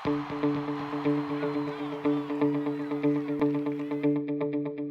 The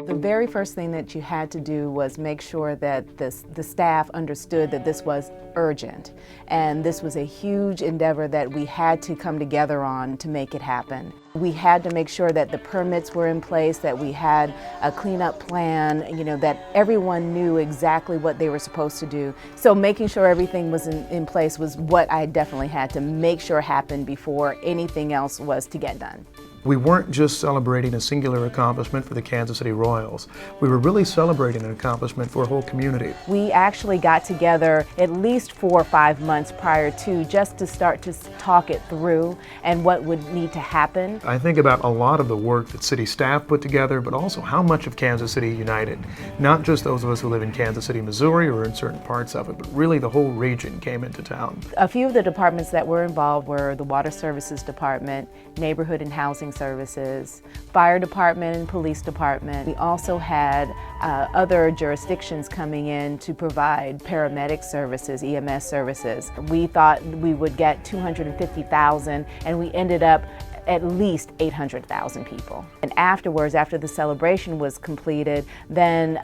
very first thing that you had to do was make sure that the staff understood that this was urgent. And this was a huge endeavor that we had to come together on to make it happen. We had to make sure that the permits were in place, that we had a cleanup plan, that everyone knew exactly what they were supposed to do. So making sure everything was in place was what I definitely had to make sure happened before anything else was to get done. We weren't just celebrating a singular accomplishment for the Kansas City Royals. We were really celebrating an accomplishment for a whole community. We actually got together at least 4 or 5 months prior to, just to start to talk it through and what would need to happen. I think about a lot of the work that city staff put together, but also how much of Kansas City united. Not just those of us who live in Kansas City, Missouri, or in certain parts of it, but really the whole region came into town. A few of the departments that were involved were the Water Services Department, Neighborhood and Housing Services, Fire Department and Police Department. We also had other jurisdictions coming in to provide paramedic services, EMS services. We thought we would get 250,000 and we ended up at least 800,000 people. And afterwards, after the celebration was completed, then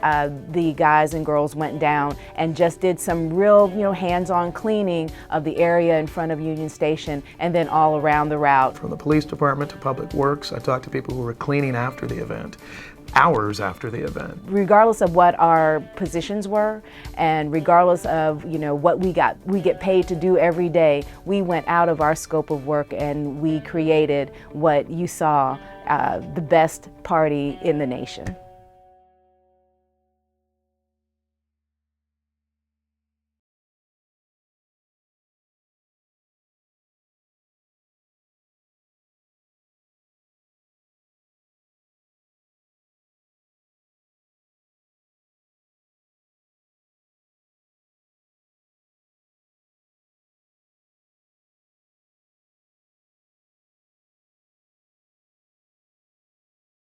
the guys and girls went down and just did some real, hands-on cleaning of the area in front of Union Station and then all around the route. From the police department to Public Works, I talked to people who were cleaning after the event, hours after the event. Regardless of what our positions were, and regardless of what we get paid to do every day, we went out of our scope of work and we created what you saw, the best party in the nation.